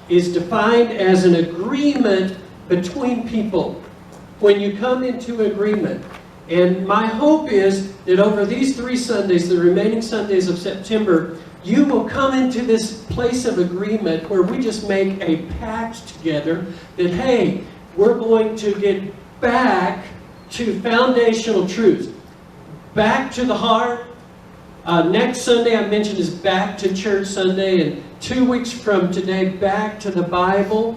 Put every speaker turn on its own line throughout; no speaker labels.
is defined as an agreement between people. When you come into agreement. And my hope is that over these 3 Sundays, the remaining Sundays of September, you will come into this place of agreement where we just make a pact together that, hey, we're going to get back to foundational truths. Back to the heart. Next Sunday, I mentioned, is Back to Church Sunday. And 2 weeks from today, Back to the Bible.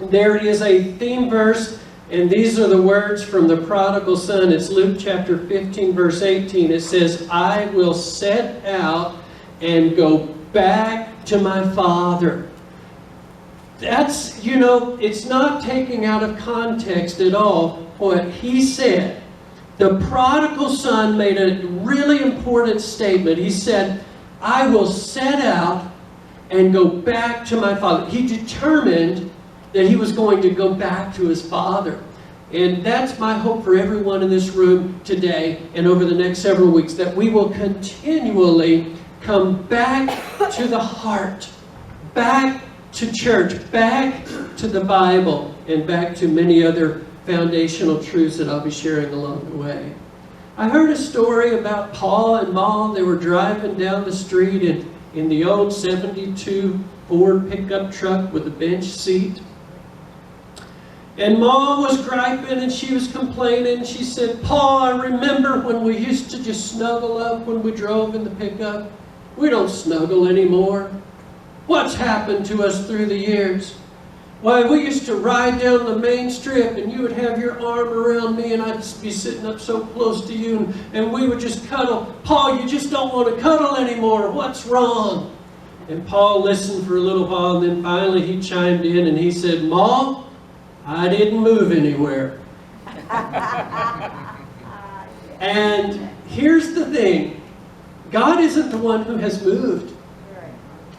There is a theme verse. And these are the words from the prodigal son. It's Luke chapter 15, verse 18. It says, I will set out and go back to my father. That's, it's not taking out of context at all what he said. The prodigal son made a really important statement. He said, I will set out and go back to my father. He determined that he was going to go back to his father. And that's my hope for everyone in this room today and over the next several weeks, that we will continually come back to the heart, back to church, back to the Bible, and back to many other foundational truths that I'll be sharing along the way. I heard a story about Paul and Ma. They were driving down the street in the old 72 Ford pickup truck with a bench seat. And Ma was griping and she was complaining. She said, Paul, I remember when we used to just snuggle up when we drove in the pickup. We don't snuggle anymore. What's happened to us through the years? Why, we used to ride down the main strip and you would have your arm around me and I'd just be sitting up so close to you and we would just cuddle. Paul, you just don't want to cuddle anymore. What's wrong? And Paul listened for a little while and then finally he chimed in and he said, Ma, I didn't move anywhere. And here's the thing. God isn't the one who has moved.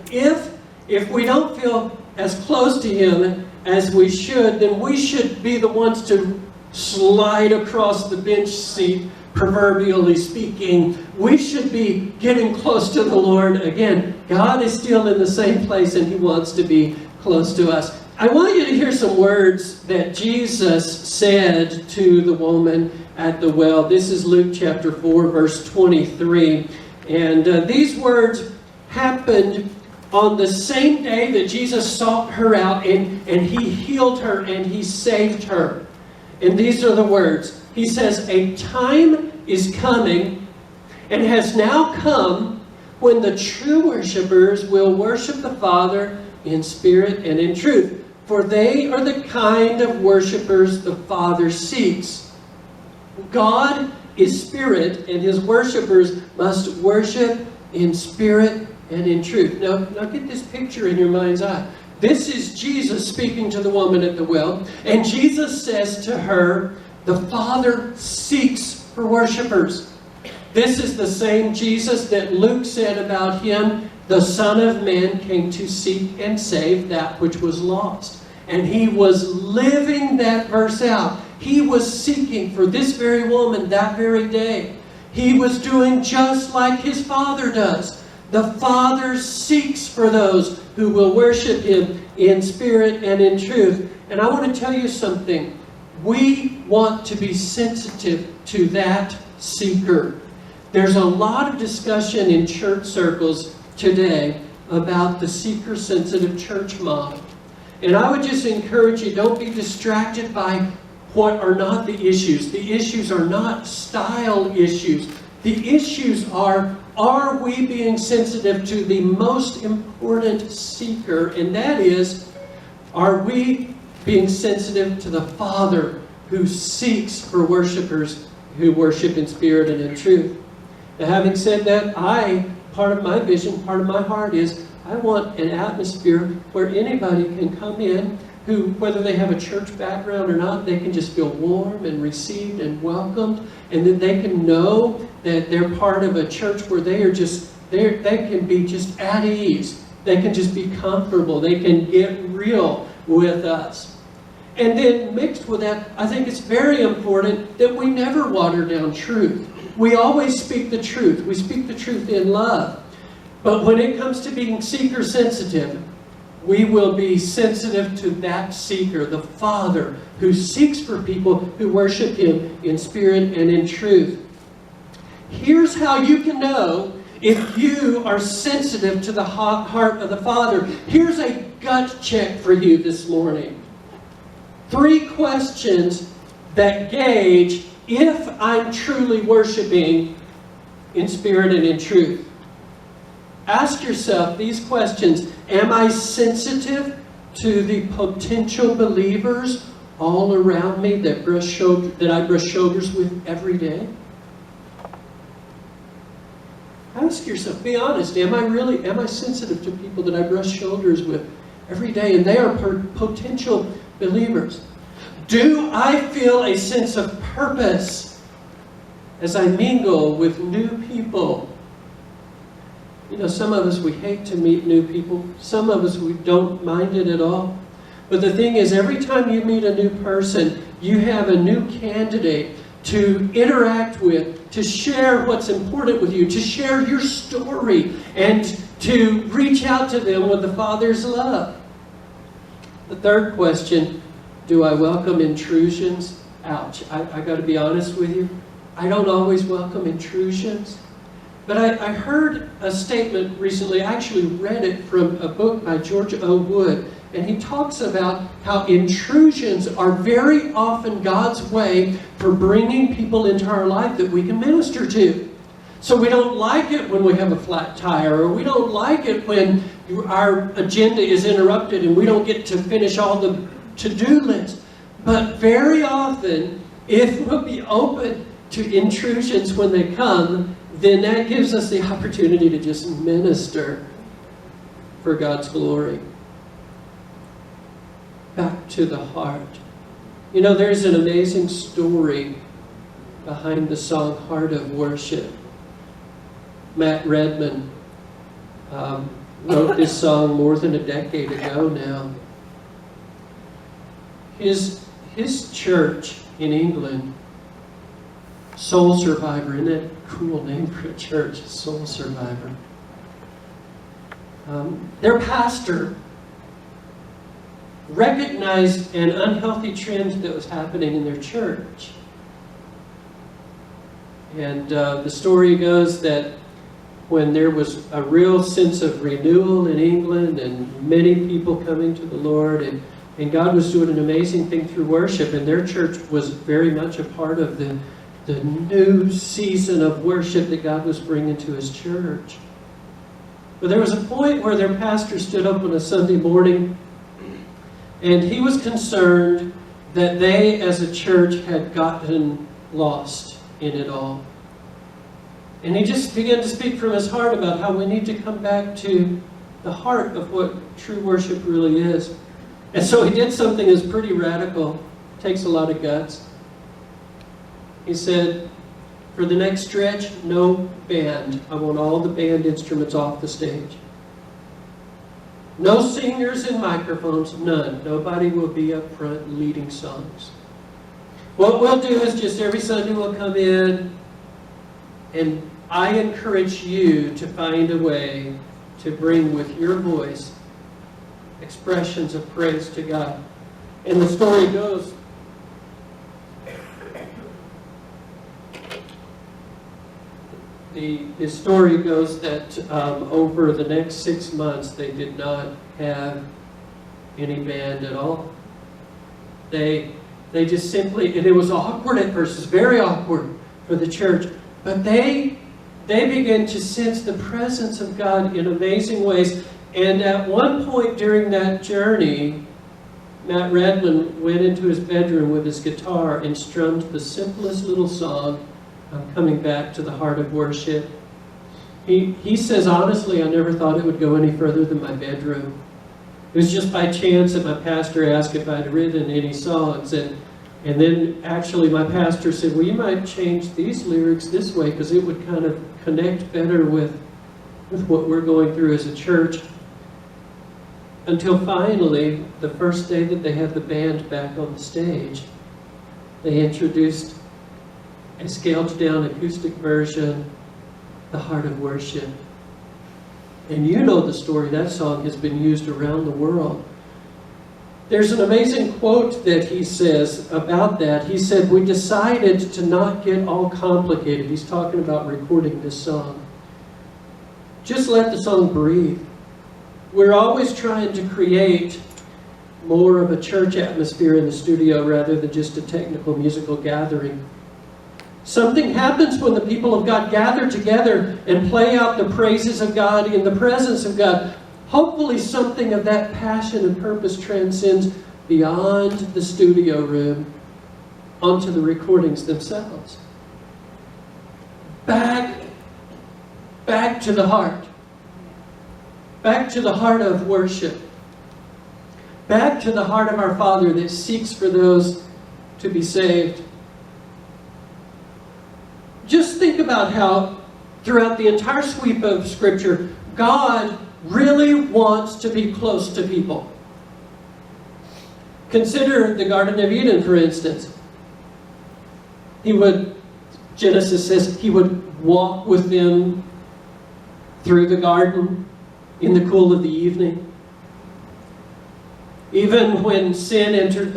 If we don't feel as close to Him as we should, then we should be the ones to slide across the bench seat, proverbially speaking. We should be getting close to the Lord again. God is still in the same place and He wants to be close to us. I want you to hear some words that Jesus said to the woman at the well. This is Luke chapter 4, verse 23. And these words happened on the same day that Jesus sought her out and He healed her and He saved her. And these are the words. He says, a time is coming and has now come when the true worshipers will worship the Father in spirit and in truth. For they are the kind of worshipers the Father seeks. God is spirit, and His worshipers must worship in spirit and in truth. Now get this picture in your mind's eye. This is Jesus speaking to the woman at the well, and Jesus says to her, the Father seeks for worshipers. This is the same Jesus that Luke said about Him, the Son of Man came to seek and save that which was lost. And He was living that verse out. He was seeking for this very woman that very day. He was doing just like His Father does. The Father seeks for those who will worship Him in spirit and in truth. And I want to tell you something. We want to be sensitive to that seeker. There's a lot of discussion in church circles today about the seeker-sensitive church model. And I would just encourage you, don't be distracted by what are not the issues. The issues are not style issues. The issues are we being sensitive to the most important seeker? And that is, are we being sensitive to the Father who seeks for worshipers who worship in spirit and in truth? Now, having said that, part of my vision, part of my heart is, I want an atmosphere where anybody can come in who, whether they have a church background or not, they can just feel warm and received and welcomed, and that they can know that they're part of a church where they can be just at ease. They can just be comfortable. They can get real with us. And then mixed with that, I think it's very important that we never water down truth. We always speak the truth. We speak the truth in love. But when it comes to being seeker sensitive, we will be sensitive to that seeker, the Father, who seeks for people who worship Him in spirit and in truth. Here's how you can know if you are sensitive to the heart of the Father. Here's a gut check for you this morning. 3 questions that gauge if I'm truly worshiping in spirit and in truth. Ask yourself these questions. Am I sensitive to the potential believers all around me that I brush shoulders with every day? Ask yourself, be honest, am I sensitive to people that I brush shoulders with every day and they are potential believers? Do I feel a sense of purpose as I mingle with new people? You know, some of us, we hate to meet new people. Some of us, we don't mind it at all. But the thing is, every time you meet a new person, you have a new candidate to interact with, to share what's important with you, to share your story, and to reach out to them with the Father's love. The third question, do I welcome intrusions? Ouch, I got to be honest with you. I don't always welcome intrusions. But I heard a statement recently, I actually read it from a book by George O. Wood, and he talks about how intrusions are very often God's way for bringing people into our life that we can minister to. So we don't like it when we have a flat tire, or we don't like it when our agenda is interrupted and we don't get to finish all the to-do list. But very often, if we'll be open to intrusions when they come, then that gives us the opportunity to just minister for God's glory. Back to the heart. You know, there's an amazing story behind the song Heart of Worship. Matt Redman wrote this song more than a decade ago now. His church in England, Soul Survivor, isn't that a cool name for a church? Soul Survivor. Their pastor recognized an unhealthy trend that was happening in their church. And the story goes that when there was a real sense of renewal in England and many people coming to the Lord, and God was doing an amazing thing through worship, and their church was very much a part of the new season of worship that God was bringing to His church. But there was a point where their pastor stood up on a Sunday morning, and he was concerned that they as a church had gotten lost in it all. And he just began to speak from his heart about how we need to come back to the heart of what true worship really is. And so he did something that's pretty radical. It takes a lot of guts. He said, for the next stretch, no band. I want all the band instruments off the stage. No singers and microphones, none. Nobody will be up front leading songs. What we'll do is just every Sunday we'll come in, and I encourage you to find a way to bring with your voice expressions of praise to God. And the story goes, the story goes that over the next 6 months they did not have any band at all. They just simply, and it was awkward at first, it was very awkward for the church, but they began to sense the presence of God in amazing ways. And at one point during that journey, Matt Redman went into his bedroom with his guitar and strummed the simplest little song, I'm coming back to the heart of worship. He says, honestly, I never thought it would go any further than my bedroom. It was just by chance that my pastor asked if I'd written any songs. And then actually my pastor said, well, you might change these lyrics this way because it would kind of connect better with what we're going through as a church. Until finally, the first day that they had the band back on the stage, they introduced a scaled down acoustic version, The Heart of Worship. And you know the story. That song has been used around the world. There's an amazing quote that he says about that. He said, we decided to not get all complicated. He's talking about recording this song. Just let the song breathe. We're always trying to create more of a church atmosphere in the studio rather than just a technical musical gathering. Something happens when the people of God gather together and play out the praises of God in the presence of God. Hopefully something of that passion and purpose transcends beyond the studio room onto the recordings themselves. Back to the heart. Back to the heart of worship. Back to the heart of our Father that seeks for those to be saved. Just think about how throughout the entire sweep of Scripture, God really wants to be close to people. Consider the Garden of Eden, for instance. Genesis says, he would walk with them through the garden in the cool of the evening. Even when sin entered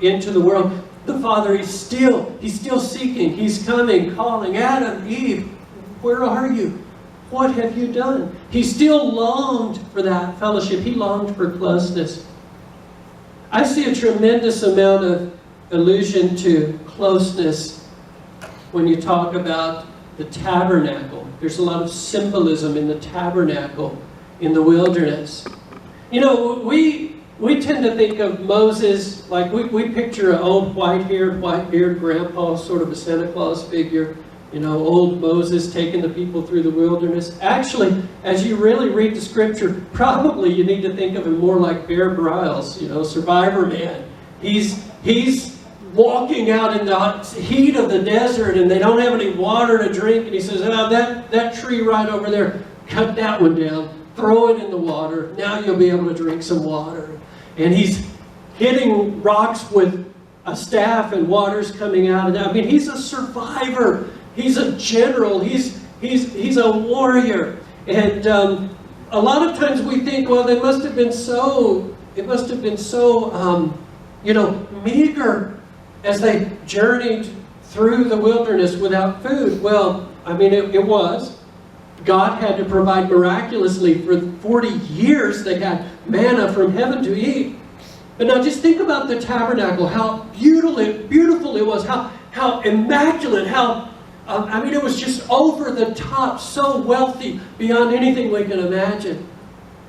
into the world, the Father is still seeking. He's coming, calling, Adam, Eve, where are you? What have you done? He still longed for that fellowship. He longed for closeness. I see a tremendous amount of allusion to closeness when you talk about the tabernacle. There's a lot of symbolism in the tabernacle in the wilderness. You know, we tend to think of Moses, like we picture an old white-haired, white-bearded grandpa, sort of a Santa Claus figure. You know, old Moses taking the people through the wilderness. Actually, as you really read the Scripture, probably you need to think of him more like Bear Bryles, you know, Survivor Man. He's walking out in the heat of the desert and they don't have any water to drink. And he says, oh, that tree right over there, cut that one down, throw it in the water. Now you'll be able to drink some water. And he's hitting rocks with a staff and water's coming out. And I mean, he's a survivor. He's a general. He's a warrior. And a lot of times we think, well, it must have been so meager as they journeyed through the wilderness without food. Well, I mean, it was. God had to provide miraculously for 40 years. They got manna from heaven to eat. But now just think about the tabernacle, how beautiful it was, how immaculate, it was just over the top, so wealthy beyond anything we can imagine.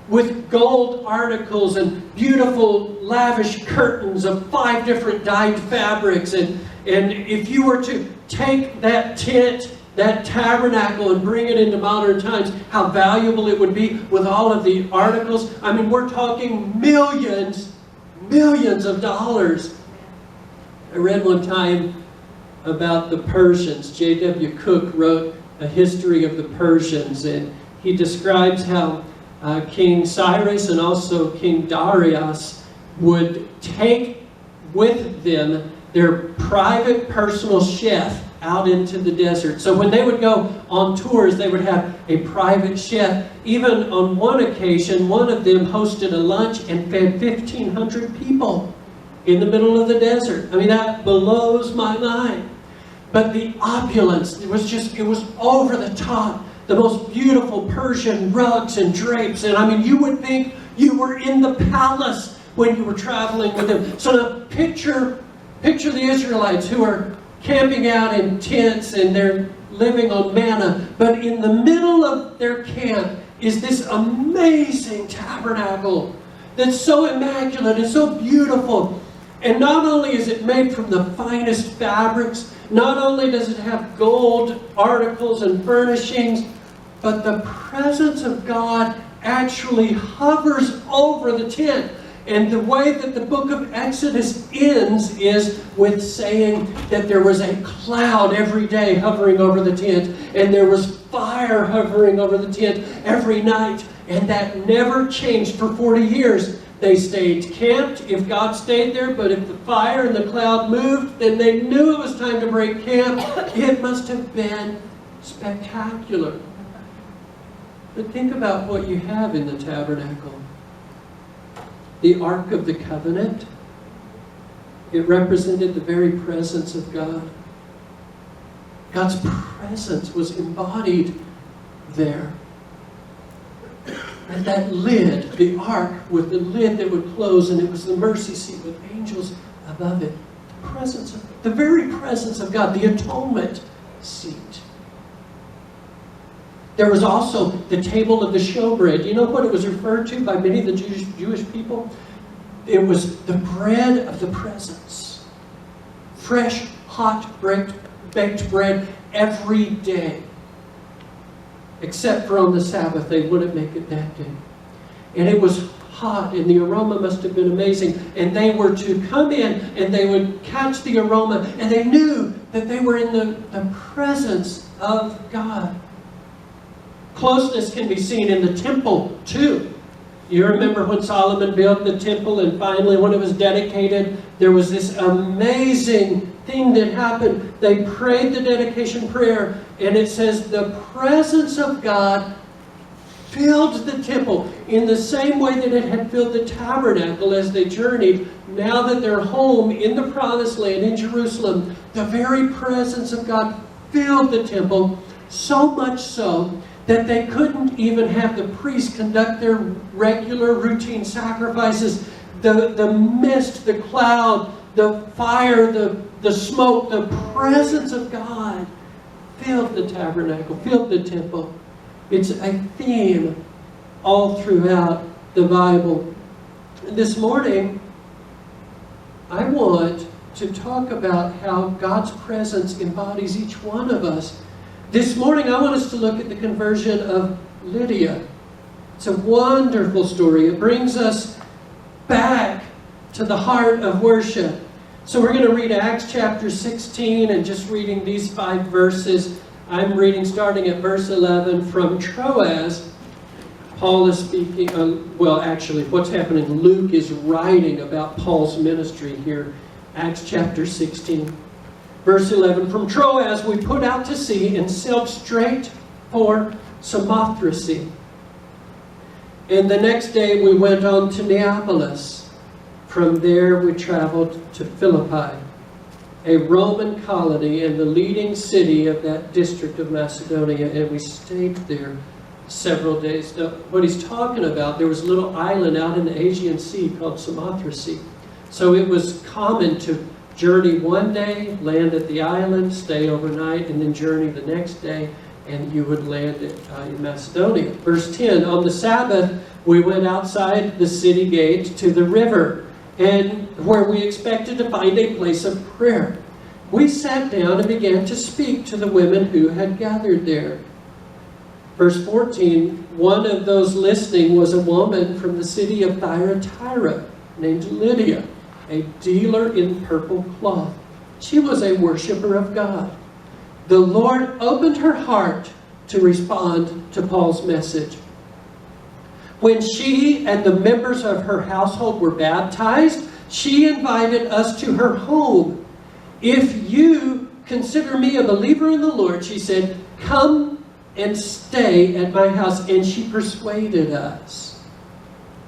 With gold articles and beautiful lavish curtains of 5 different dyed fabrics. And if you were to take that tent, that tabernacle, and bring it into modern times, how valuable it would be with all of the articles. I mean, we're talking millions of dollars. I read one time about the Persians. J.W. Cook wrote a history of the Persians, and he describes how King Cyrus and also King Darius would take with them their private personal chef out into the desert. So when they would go on tours, they would have a private chef. Even on one occasion, one of them hosted a lunch and fed 1,500 people in the middle of the desert. I mean, that blows my mind. But the opulence, it was over the top. The most beautiful Persian rugs and drapes. And I mean, you would think you were in the palace when you were traveling with them. So now picture the Israelites who are camping out in tents and they're living on manna. But in the middle of their camp is this amazing tabernacle that's so immaculate and so beautiful. And not only is it made from the finest fabrics, not only does it have gold articles and furnishings, but the presence of God actually hovers over the tent. And the way that the book of Exodus ends is with saying that there was a cloud every day hovering over the tent, and there was fire hovering over the tent every night, and that never changed for 40 years. They stayed camped if God stayed there, but if the fire and the cloud moved, then they knew it was time to break camp. It must have been spectacular. But think about what you have in the tabernacle. The Ark of the Covenant. It represented the very presence of God. God's presence was embodied there. And that lid, the ark with the lid that would close, and it was the mercy seat with angels above it. The very presence of God, the atonement seat. There was also the table of the showbread. You know what it was referred to by many of the Jewish people? It was the bread of the presence. Fresh, hot, baked bread every day. Except for on the Sabbath, they wouldn't make it that day. And it was hot, and the aroma must have been amazing. And they were to come in, and they would catch the aroma, and they knew that they were in the presence of God. Closeness can be seen in the temple, too. You remember when Solomon built the temple, and finally when it was dedicated, there was this amazing thing that happened. They prayed the dedication prayer, and it says the presence of God filled the temple in the same way that it had filled the tabernacle as they journeyed. Now that they're home in the promised land in Jerusalem, the very presence of God filled the temple, so much so that they couldn't even have the priests conduct their regular routine sacrifices. The mist, the cloud, the fire, the smoke, the presence of God filled the tabernacle, filled the temple. It's a theme all throughout the Bible. This morning, I want to talk about how God's presence embodies each one of us. This morning, I want us to look at the conversion of Lydia. It's a wonderful story. It brings us back to the heart of worship. So we're going to read Acts chapter 16, and just reading these 5 verses. I'm reading starting at verse 11 from Troas. Paul is speaking, actually what's happening, Luke is writing about Paul's ministry here. Acts chapter 16. Verse 11, from Troas we put out to sea and sailed straight for Samothrace. And the next day we went on to Neapolis. From there we traveled to Philippi, a Roman colony and the leading city of that district of Macedonia, and we stayed there several days. Now, what he's talking about, there was a little island out in the Aegean Sea called Samothrace. So it was common to journey one day, land at the island, stay overnight, and then journey the next day, and you would land in Macedonia. Verse 10, on the Sabbath, we went outside the city gate to the river, and where we expected to find a place of prayer. We sat down and began to speak to the women who had gathered there. Verse 14, one of those listening was a woman from the city of Thyatira named Lydia, a dealer in purple cloth. She was a worshiper of God. The Lord opened her heart to respond to Paul's message. When she and the members of her household were baptized, she invited us to her home. If you consider me a believer in the Lord, she said, come and stay at my house. And she persuaded us.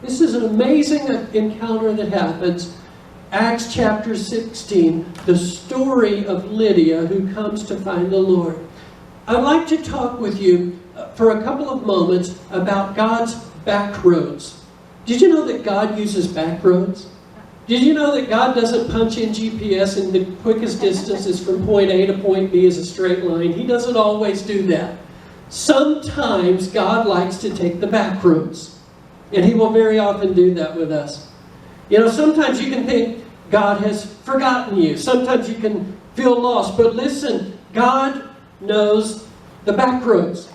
This is an amazing encounter that happens. Acts chapter 16, the story of Lydia who comes to find the Lord. I'd like to talk with you for a couple of moments about God's back roads. Did you know that God uses back roads? Did you know that God doesn't punch in GPS and the quickest distance is from point A to point B is a straight line? He doesn't always do that. Sometimes God likes to take the back roads. And He will very often do that with us. You know, sometimes you can think God has forgotten you. Sometimes you can feel lost. But listen, God knows the back roads.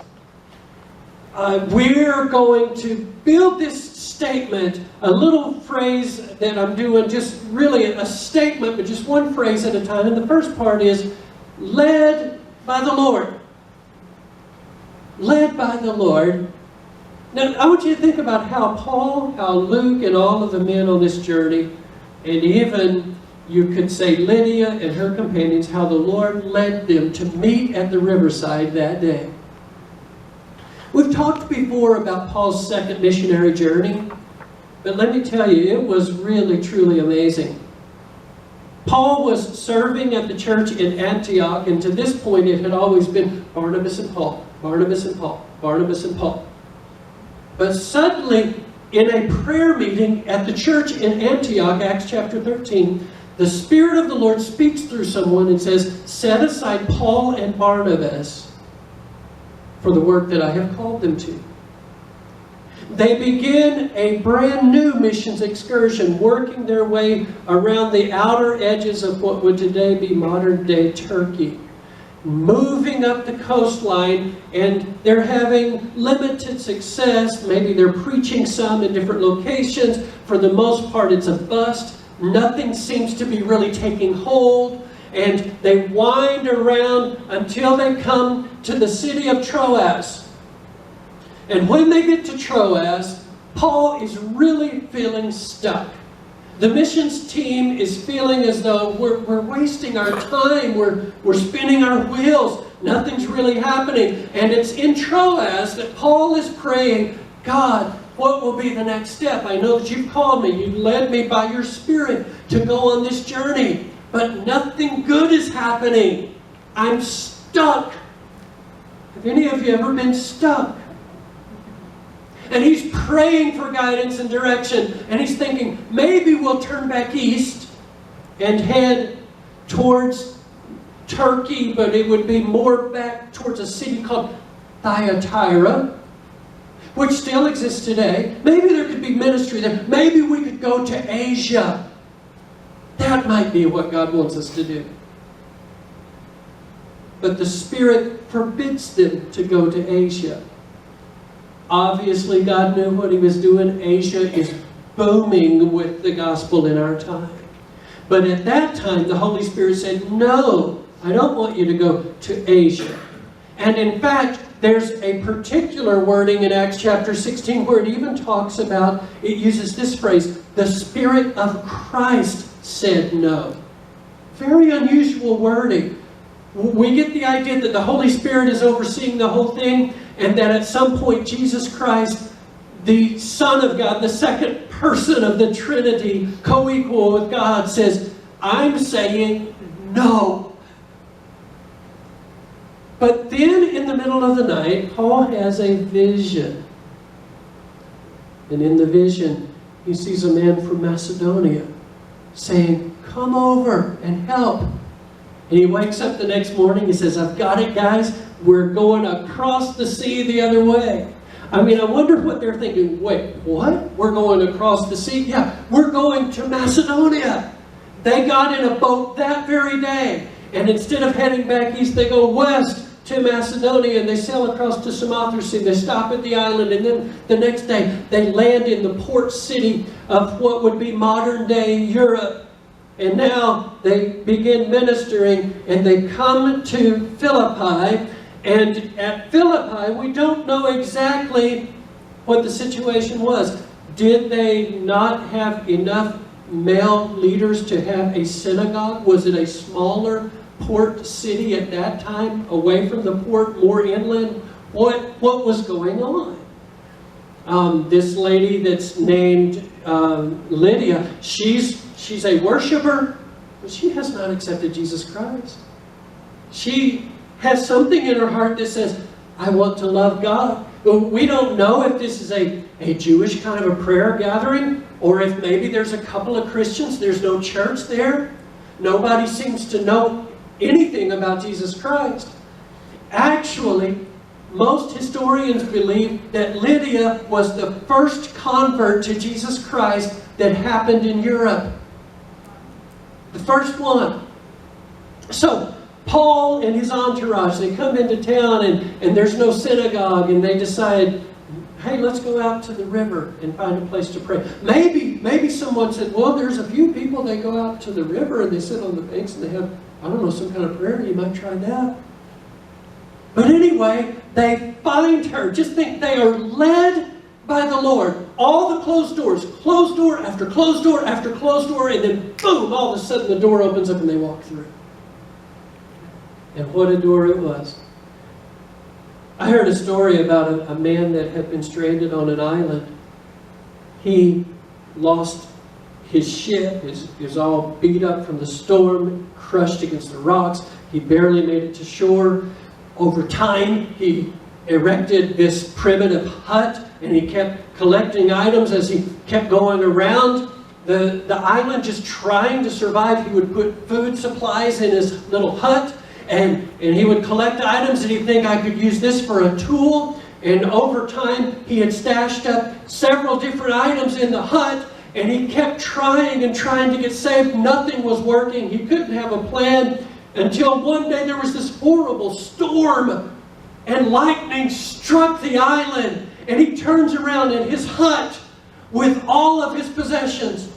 We're going to build this statement, a little phrase that I'm doing, just really a statement, but just one phrase at a time. And the first part is, led by the Lord. Led by the Lord. Now, I want you to think about how Paul, how Luke, and all of the men on this journey, and even, you could say, Lydia and her companions, how the Lord led them to meet at the riverside that day. We've talked before about Paul's second missionary journey, but let me tell you, it was really, truly amazing. Paul was serving at the church in Antioch, and to this point it had always been Barnabas and Paul, Barnabas and Paul, Barnabas and Paul. But suddenly, in a prayer meeting at the church in Antioch, Acts chapter 13, the Spirit of the Lord speaks through someone and says, set aside Paul and Barnabas for the work that I have called them to. They begin a brand new missions excursion, working their way around the outer edges of what would today be modern-day Turkey, moving up the coastline, and they're having limited success. Maybe they're preaching some in different locations. For the most part, it's a bust. Nothing seems to be really taking hold, and they wind around until they come to the city of Troas. And when they get to Troas, Paul is really feeling stuck. The missions team is feeling as though we're wasting our time, we're spinning our wheels, nothing's really happening. And it's in Troas that Paul is praying, God, what will be the next step? I know that you've called me, you've led me by your Spirit to go on this journey, but nothing good is happening. I'm stuck. Have any of you ever been stuck? And he's praying for guidance and direction. And he's thinking, maybe we'll turn back east and head towards Turkey, but it would be more back towards a city called Thyatira, which still exists today. Maybe there could be ministry there. Maybe we could go to Asia. That might be what God wants us to do. But the Spirit forbids them to go to Asia. Obviously, God knew what he was doing. Asia is booming with the gospel in our time. But at that time, the Holy Spirit said, no, I don't want you to go to Asia. And in fact, there's a particular wording in Acts chapter 16 where it even talks about, it uses this phrase, the Spirit of Christ said no. Very unusual wording. We get the idea that the Holy Spirit is overseeing the whole thing, and that at some point Jesus Christ, the Son of God, the second person of the Trinity, co-equal with God, says, I'm saying no. But then in the middle of the night, Paul has a vision. And in the vision, he sees a man from Macedonia saying, come over and help. And he wakes up the next morning, he says, I've got it, guys. We're going across the sea the other way. I mean, I wonder what they're thinking. Wait, what? We're going across the sea? Yeah, we're going to Macedonia. They got in a boat that very day. And instead of heading back east, they go west to Macedonia, and they sail across to Samothrace. They stop at the island, and then the next day they land in the port city of what would be modern-day Europe. And now they begin ministering, and they come to Philippi. And at Philippi, we don't know exactly what the situation was. Did they not have enough male leaders to have a synagogue? Was it a smaller port city at that time, away from the port, more inland? What was going on? This lady that's named Lydia, she's a worshiper, but she has not accepted Jesus Christ. She has something in her heart that says, I want to love God. We don't know if this is a Jewish kind of a prayer gathering, or if maybe there's a couple of Christians, there's no church there. Nobody seems to know anything about Jesus Christ. Actually, most historians believe that Lydia was the first convert to Jesus Christ that happened in Europe. The first one. So, Paul and his entourage, they come into town, and there's no synagogue, and they decide, hey, let's go out to the river and find a place to pray. Maybe someone said, well, there's a few people, they go out to the river and they sit on the banks and they have, I don't know, some kind of prayer. You might try that. But anyway, they find her. Just think, they are led by the Lord. All the closed doors, closed door after closed door after closed door, and then boom, all of a sudden the door opens up and they walk through. And what a door it was. I heard a story about a man that had been stranded on an island. He lost his ship, is all beat up from the storm, crushed against the rocks. He barely made it to shore. Over time, he erected this primitive hut, and he kept collecting items as he kept going around the island, just trying to survive. He would put food supplies in his little hut, and he would collect items, and he'd think, I could use this for a tool. And over time, he had stashed up several different items in the hut, and he kept trying and trying to get saved. Nothing was working. He couldn't have a plan until one day there was this horrible storm, and lightning struck the island, and he turns around in his hut with all of his possessions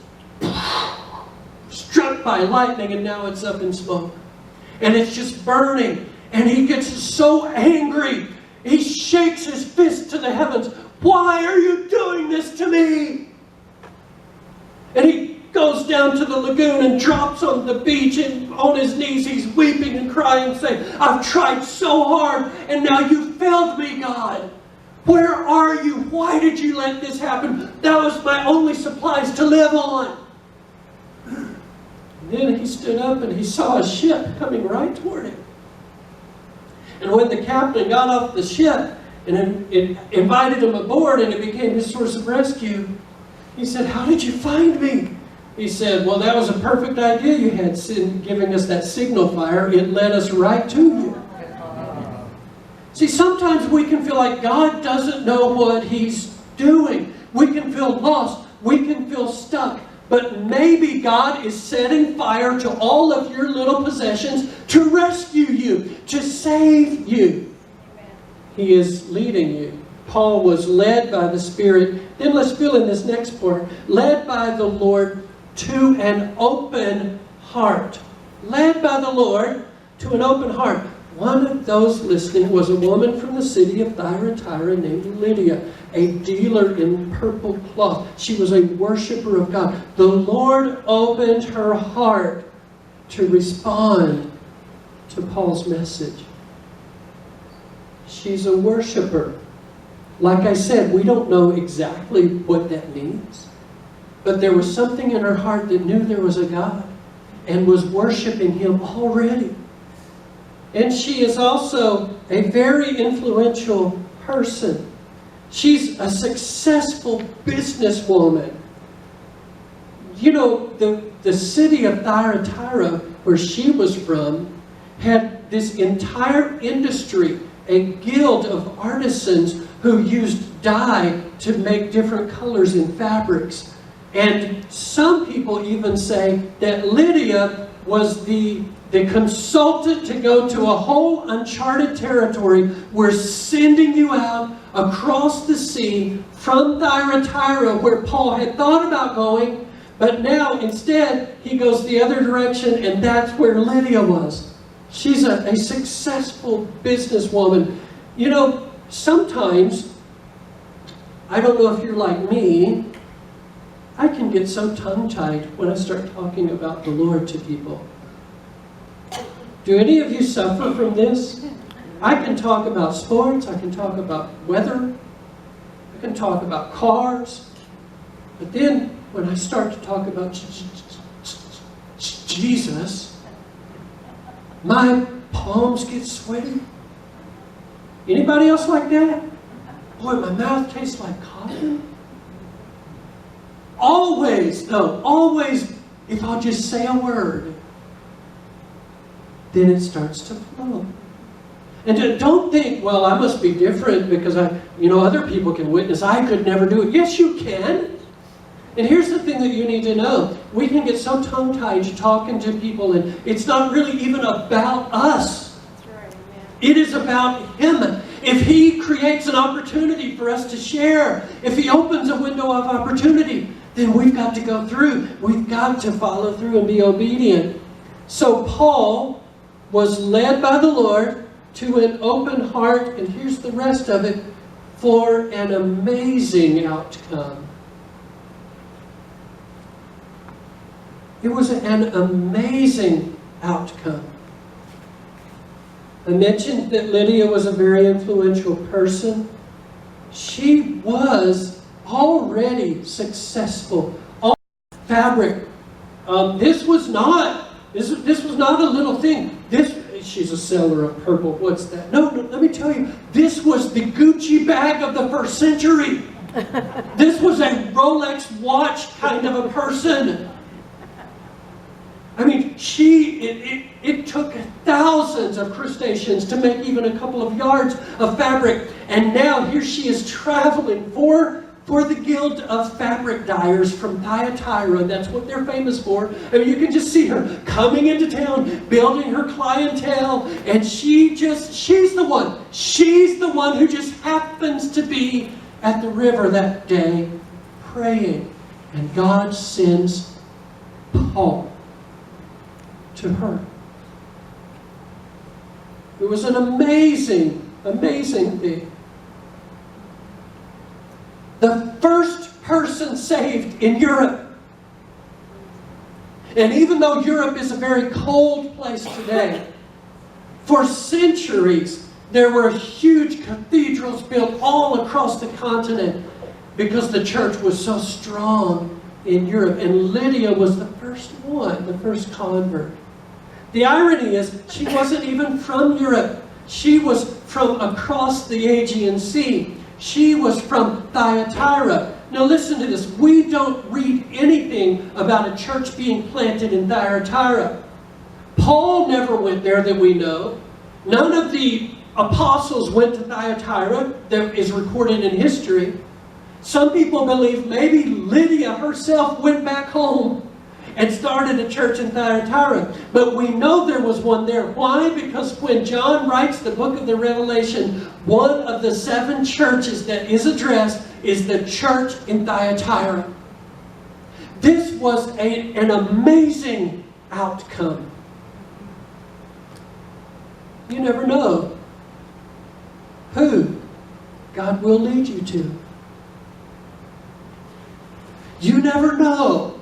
struck by lightning, and now it's up in smoke. And it's just burning. And he gets so angry. He shakes his fist to the heavens. Why are you doing this to me? And he goes down to the lagoon and drops on the beach, and on his knees he's weeping and crying, saying, I've tried so hard, and now you failed me, God. Where are you? Why did you let this happen? That was my only supplies to live on. And then he stood up and he saw a ship coming right toward him. And when the captain got off the ship and it invited him aboard, and it became his source of rescue, he said, how did you find me? He said, well, that was a perfect idea you had, giving us that signal fire. It led us right to you. See, sometimes we can feel like God doesn't know what He's doing. We can feel lost. We can feel stuck. But maybe God is setting fire to all of your little possessions to rescue you, to save you. Amen. He is leading you. Paul was led by the Spirit. Then let's fill in this next part. Led by the Lord to an open heart. Led by the Lord to an open heart. One of those listening was a woman from the city of Thyatira named Lydia, a dealer in purple cloth. She was a worshiper of God. The Lord opened her heart to respond to Paul's message. She's a worshiper. Like I said, we don't know exactly what that means. But there was something in her heart that knew there was a God and was worshiping Him already. And she is also a very influential person. She's a successful businesswoman. You know, the city of Thyatira, where she was from, had this entire industry, a guild of artisans who used dye to make different colors in fabrics. And some people even say that Lydia was the consultant to go to a whole uncharted territory. We're sending you out across the sea from Thyatira, where Paul had thought about going, but now instead he goes the other direction, and that's where Lydia was. She's a successful businesswoman. You know, sometimes, I don't know if you're like me, I can get so tongue-tied when I start talking about the Lord to people. Do any of you suffer from this? I can talk about sports, I can talk about weather, I can talk about cars, but then when I start to talk about Jesus, my palms get sweaty. Anybody else like that? Boy, my mouth tastes like coffee. Always, if I'll just say a word, then it starts to flow. And don't think, well, I must be different because other people can witness. I could never do it. Yes, you can. And here's the thing that you need to know. We can get so tongue-tied talking to people, and it's not really even about us. That's right, amen. It is about Him. If He creates an opportunity for us to share, if He opens a window of opportunity, then we've got to go through. We've got to follow through and be obedient. So Paul was led by the Lord to an open heart, and here's the rest of it, for an amazing outcome. It was an amazing outcome. I mentioned that Lydia was a very influential person. She was already successful. All fabric. This was not a little thing. She's a seller of purple. What's that? No, let me tell you. This was the Gucci bag of the first century. This was a Rolex watch kind of a person. I mean, it took thousands of crustaceans to make even a couple of yards of fabric. And now here she is traveling for the Guild of Fabric Dyers from Thyatira. That's what they're famous for. I mean, you can just see her coming into town, building her clientele, and she's the one. She's the one who just happens to be at the river that day praying. And God sends Paul to her. It was an amazing, amazing thing. The first person saved in Europe. And even though Europe is a very cold place today, for centuries there were huge cathedrals built all across the continent because the church was so strong in Europe. And Lydia was the first one, the first convert. The irony is, she wasn't even from Europe. She was from across the Aegean Sea. She was from Thyatira. Now listen to this. We don't read anything about a church being planted in Thyatira. Paul never went there that we know. None of the apostles went to Thyatira that is recorded in history. Some people believe maybe Lydia herself went back home and started a church in Thyatira. But we know there was one there. Why? Because when John writes the book of the Revelation, one of the 7 churches that is addressed is the church in Thyatira. This was an amazing outcome. You never know who God will lead you to. You never know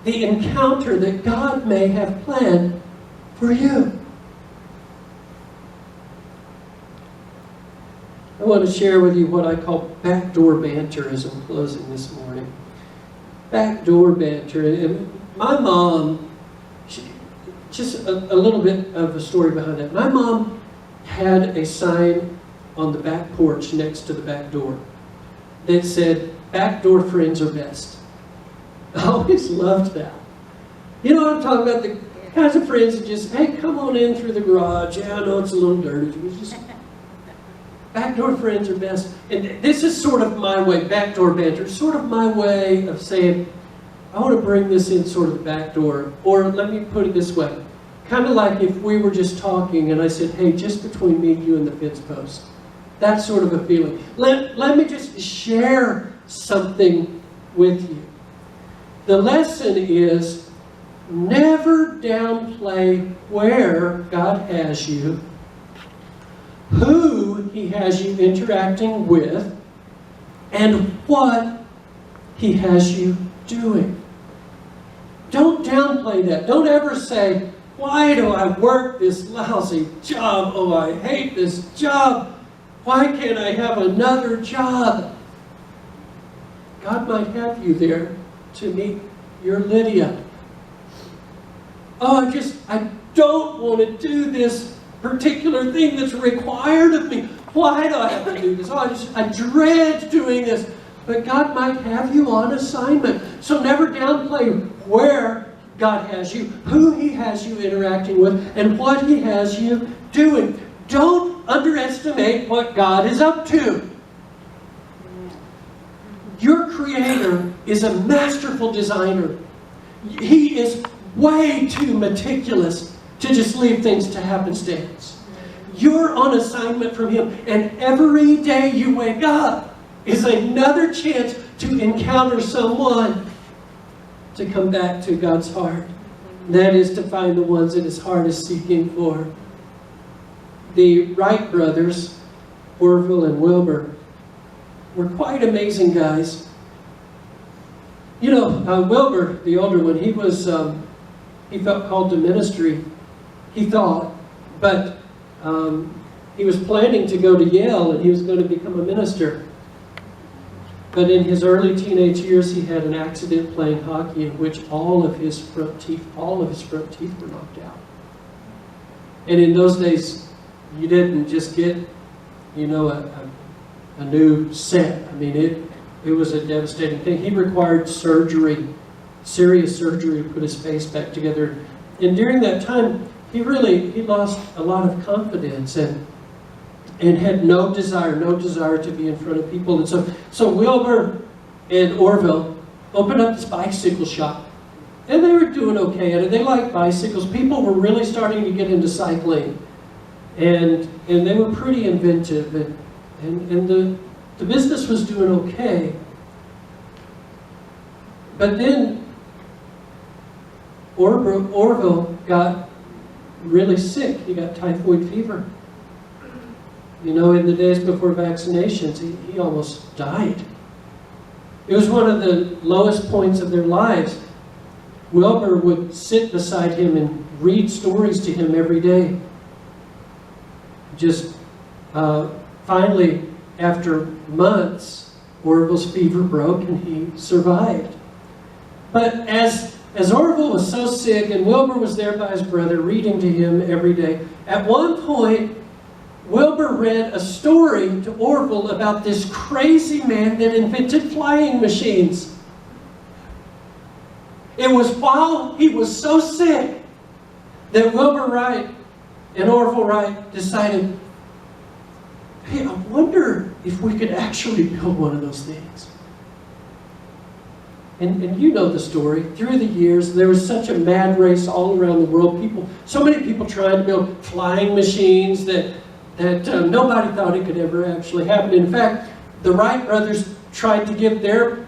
the encounter that God may have planned for you. I want to share with you what I call backdoor banter as I'm closing this morning. Backdoor banter. And my mom, just a little bit of a story behind that. My mom had a sign on the back porch next to the back door that said, "Backdoor friends are best." I always loved that. You know what I'm talking about? The kinds of friends that just, hey, come on in through the garage. Yeah, I know it's a little dirty. It's just, backdoor friends are best. And this is sort of my way, backdoor banter, sort of my way of saying, I want to bring this in sort of the back door. Or let me put it this way. Kind of like if we were just talking and I said, hey, just between me, you and the fence post. That sort of a feeling. Let me just share something with you. The lesson is never downplay where God has you, who He has you interacting with, and what He has you doing. Don't downplay that. Don't ever say, why do I work this lousy job? Oh, I hate this job. Why can't I have another job? God might have you there to meet your Lydia. Oh, I don't want to do this particular thing that's required of me. Why do I have to do this? Oh, I dread doing this. But God might have you on assignment. So never downplay where God has you, who He has you interacting with, and what He has you doing. Don't underestimate what God is up to. Your Creator is a masterful designer. He is way too meticulous to just leave things to happenstance. You're on assignment from Him, and every day you wake up is another chance to encounter someone to come back to God's heart. And that is to find the ones that His heart is seeking for. The Wright brothers, Orville and Wilbur, were quite amazing guys. You know, Wilbur, the older one, he felt called to ministry. He thought, but He was planning to go to Yale and he was going to become a minister. But in his early teenage years, he had an accident playing hockey in which all of his front teeth were knocked out. And in those days, you didn't just get, a new set. I mean, it was a devastating thing. He required surgery, serious surgery, to put his face back together. And during that time, he lost a lot of confidence and had no desire to be in front of people. And so Wilbur and Orville opened up this bicycle shop. And they were doing okay at it. They liked bicycles. People were really starting to get into cycling. And they were pretty inventive. And the business was doing okay. But then Orville got really sick. He got typhoid fever. In the days before vaccinations, he almost died. It was one of the lowest points of their lives. Wilbur would sit beside him and read stories to him every day. Just finally, after months, Orville's fever broke and he survived. But as Orville was so sick and Wilbur was there by his brother reading to him every day, at one point, Wilbur read a story to Orville about this crazy man that invented flying machines. It was while he was so sick that Wilbur Wright and Orville Wright decided, hey, I wonder if we could actually build one of those things. And you know the story. Through the years, there was such a mad race all around the world. So many people trying to build flying machines that nobody thought it could ever actually happen. In fact, the Wright brothers tried to give their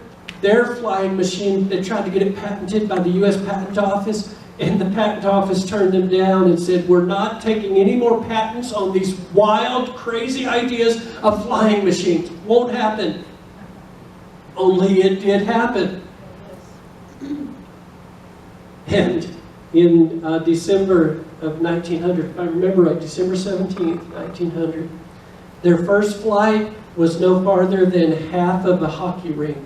flying machine, they tried to get it patented by the U.S. Patent Office, and the Patent Office turned them down and said, we're not taking any more patents on these wild, crazy ideas of flying machines. Won't happen. Only it did happen. And in December of 1900, if I remember right, December 17th, 1900, their first flight was no farther than half of a hockey rink.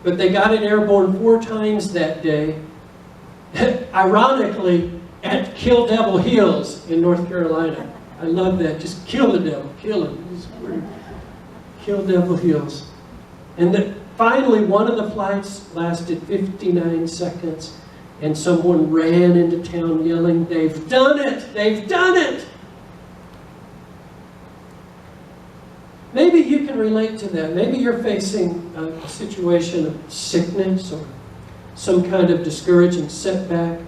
But they got it airborne 4 times that day, ironically, at Kill Devil Hills in North Carolina. I love that. Just kill the devil. Kill him. Kill Devil Hills. And finally, one of the flights lasted 59 seconds. And someone ran into town yelling, they've done it! They've done it! Maybe you can relate to that. Maybe you're facing a situation of sickness or some kind of discouraging setback.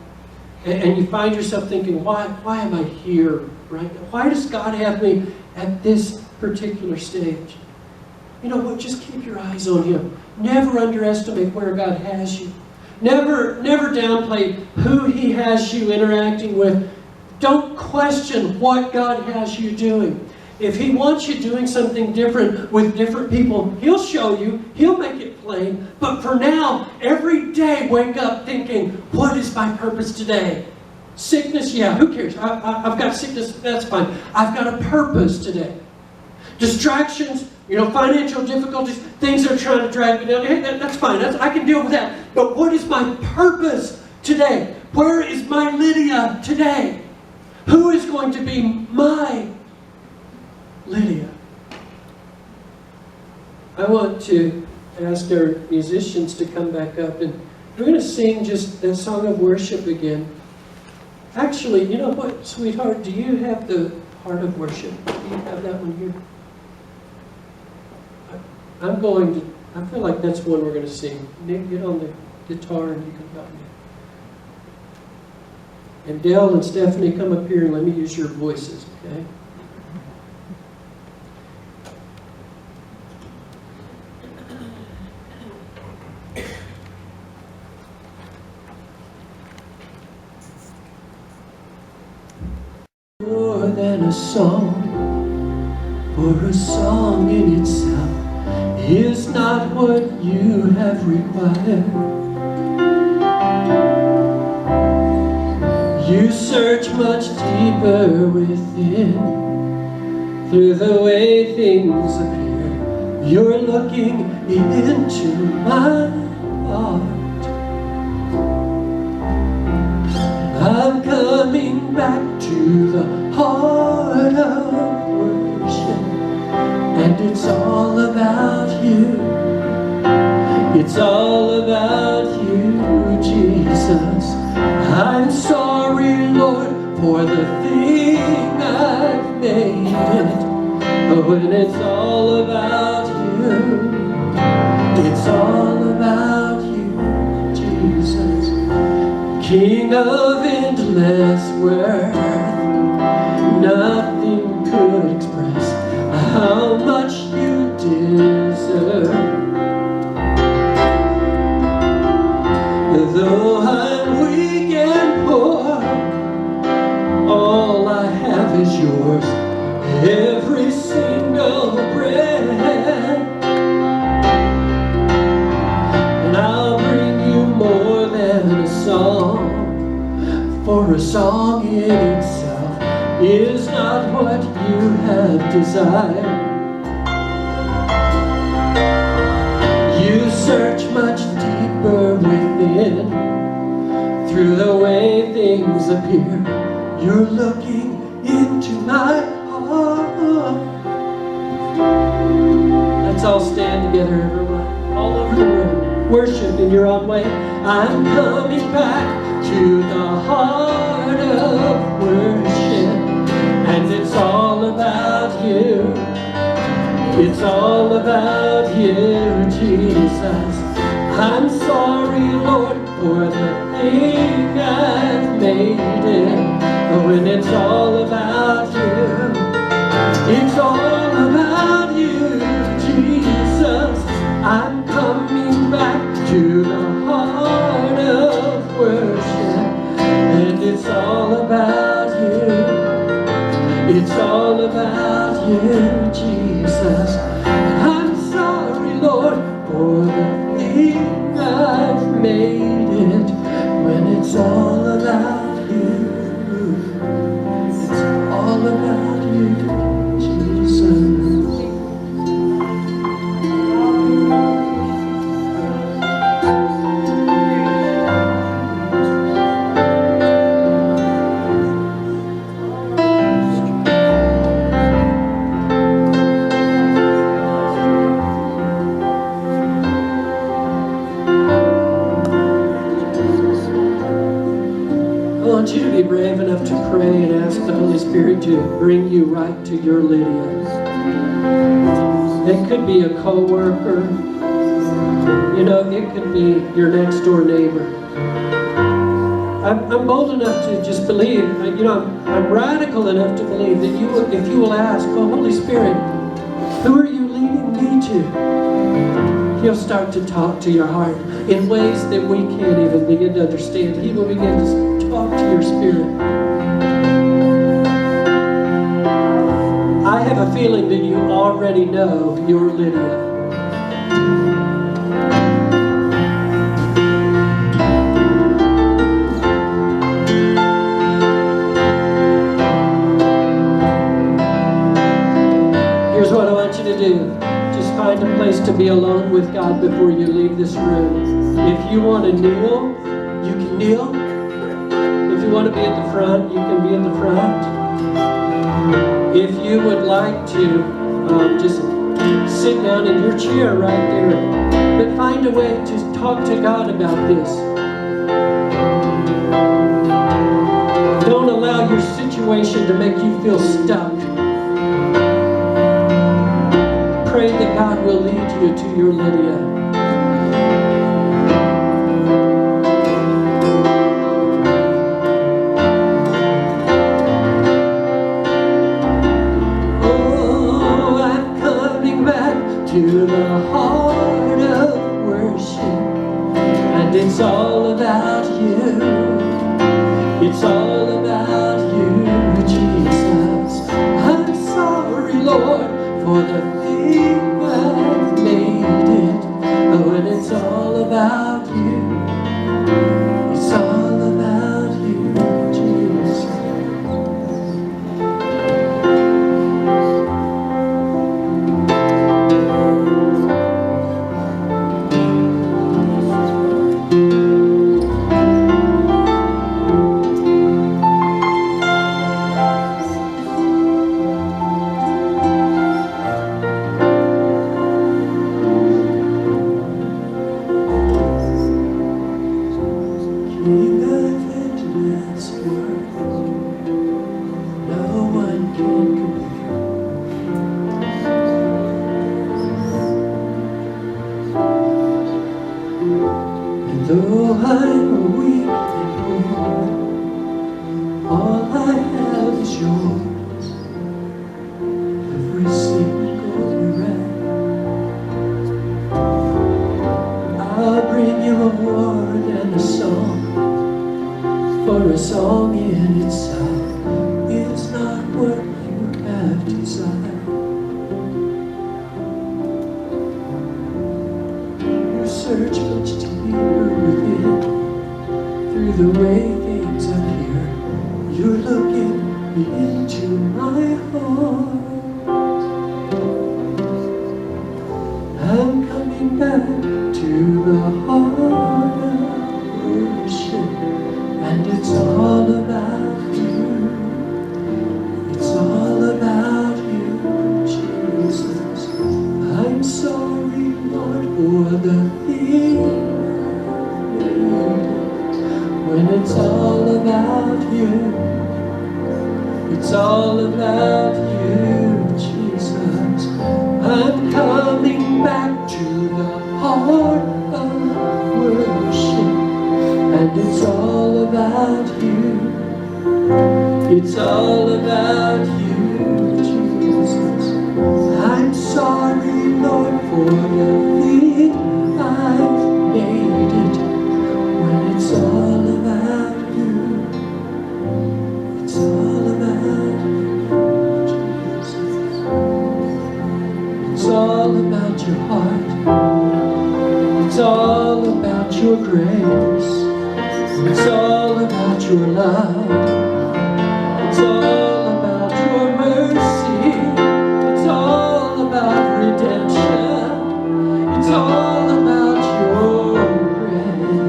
And you find yourself thinking, why am I here right now? Why does God have me at this particular stage? You know what? Just keep your eyes on Him. Never underestimate where God has you. Never downplay who He has you interacting with. Don't question what God has you doing. If He wants you doing something different with different people, He'll show you. He'll make it plain. But for now, every day, wake up thinking, what is my purpose today? Sickness? Yeah, who cares? I've got sickness. That's fine. I've got a purpose today. Distractions, financial difficulties, things that are trying to drag me down. Hey, that's fine. I can deal with that. But what is my purpose today? Where is my Lydia today? Who is going to be my Lydia? I want to ask our musicians to come back up, and we're going to sing just that song of worship again. Actually, you know what, sweetheart? Do you have the heart of worship? Do you have that one here? I feel like that's one we're going to sing. Nick, get on the guitar and you can help me. And Dale and Stephanie, come up here and let me use your voices, okay? More than a song, for a song in itself is not what you have required. You search much deeper within. Through the way things appear, you're looking into my heart. I'm coming back to the heart of worship, and it's all about you. It's all about you, Jesus. I'm sorry, Lord, for the thing I've made it. When it's all about you, it's all about you, Jesus. King of endless worth, nothing could express how much you deserve. Though I'm weak and poor, all I have is yours, every single breath. And I'll bring you more than a song, for a song in itself is not what you have desired. You search much deeper within. Through the way things appear, you're looking into my heart. Let's all stand together, everyone, all over the room. Worship in your own way. I'm coming back to the heart of worship, and it's all about you. It's all about you, Jesus. I'm sorry, Lord, for the thing I've made it. When it's all about you, it's all about you, Jesus. I'm coming back to the heart of worship, and it's all about you. It's all about you, Jesus. I'm sorry, Lord, for the thing I've made it. When it's all about you, it's all about you, Jesus. I want you to be brave enough to pray and ask the Holy Spirit to bring you right to your Lydia. It could be a co-worker. You know, it could be your next door neighbor. I'm bold enough to just believe, you know, I'm radical enough to believe that if you will ask, oh, Holy Spirit, who are you leading me to? He'll start to talk to your heart in ways that we can't even begin to understand. He will begin to talk to your spirit. I have a feeling that you already know your Lydia. Here's what I want you to do. Just find a place to be alone with God before you leave this room. If you want to kneel, you can kneel. If you want to be at the front, you can be at the front. If you would like to just sit down in your chair right there, but find a way to talk to God about this. Don't allow your situation to make you feel stuck. Pray that God will lead you to your Lydia. To the heart of worship, and it's all about you. It's all about you, Jesus. I'm sorry, Lord, for the thing I've made it. When it's all about you, it's all about you, Jesus. And though I'm weak and poor, all I have is yours. Every single breath, I'll bring you a word and a song, for a song in itself is not what you have desired. You search much deeper within, through the way things appear. You're looking into my heart. I'm coming back to the heart of worship, and it's all about you. It's all about you, Jesus. I'm sorry, Lord, for the thing I made. When it's all about you, it's all about you, Jesus. I'm coming back to the heart of worship, and it's all about you. It's all about you, Jesus. I'm sorry, Lord, for the thing I've made it. When it's all about you, it's all about you, Jesus. It's all about your heart. It's all about your grace. It's all about your love. It's all about your mercy. It's all about redemption. It's all about your grace.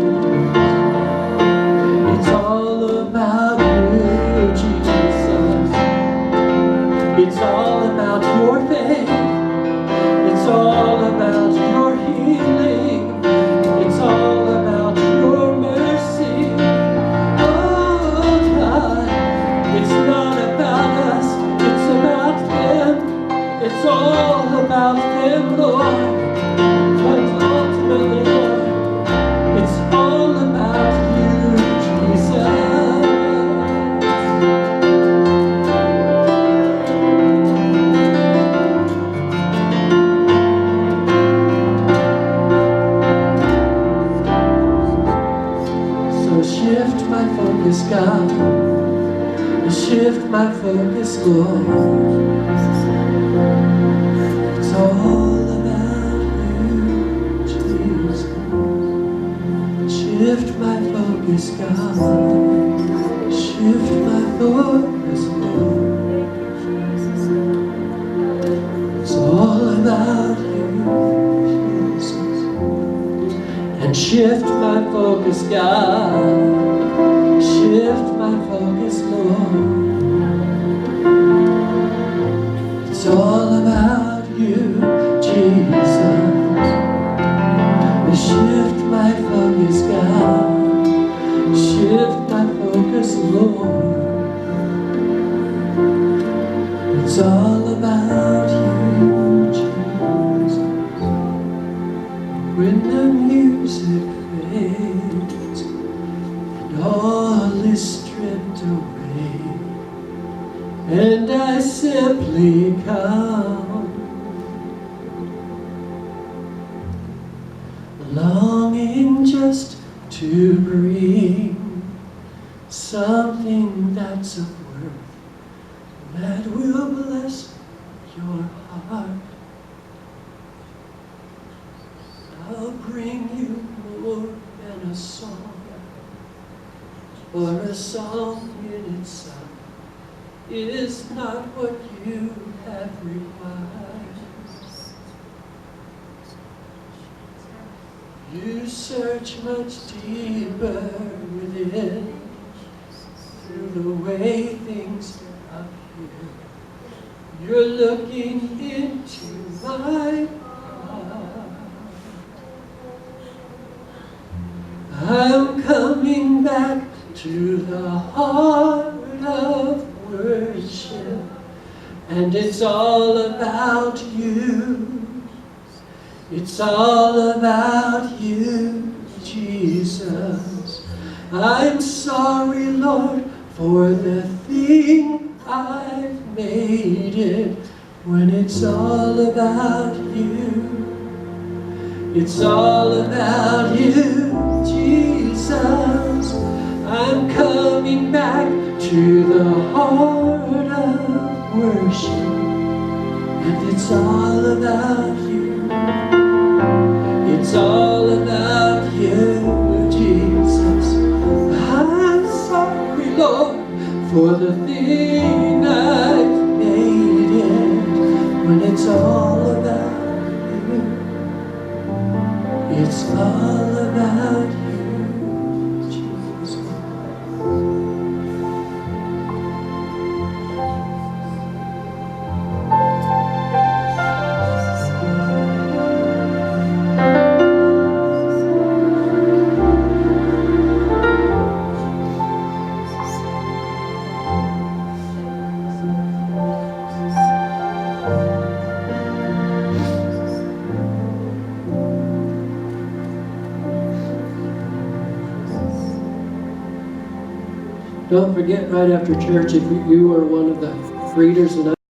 It's all about you, Jesus. It's all about your faith. It's all about your healing. It's all about your mercy. Oh God, it's not about us, it's about them. It's all about them, Lord. But ultimately, Lord, it's all about you, Jesus. So shift my focus, God. Shift my focus, Lord. It's all about you, Jesus. Shift my focus, God. Shift my focus, Lord. It's all about you, Jesus. And shift my focus, God. Shift my focus, Lord. It's all about you, Jesus. Shift my focus, God. Shift my focus, Lord. It's all about you, Jesus. When the music fades and all is stripped away, and I simply come, longing just to bring something that's of worth that will bless your heart. I'll bring you more than a song, or a song in itself is not what you have required. You search much deeper within, through the way things appear. You're looking into my heart. I'm coming back to the heart of worship, and it's all about you. It's all about you, Jesus. I'm sorry, Lord, for the thing I've made it. When it's all about you, it's all about you, Jesus. I'm coming back to the heart of worship, and it's all about you. It's all about you, Jesus. I'm sorry, Lord, for the thing I've made it. When it's all about you, it's all about you, Jesus. Don't forget, right after church, if you are one of the greeters and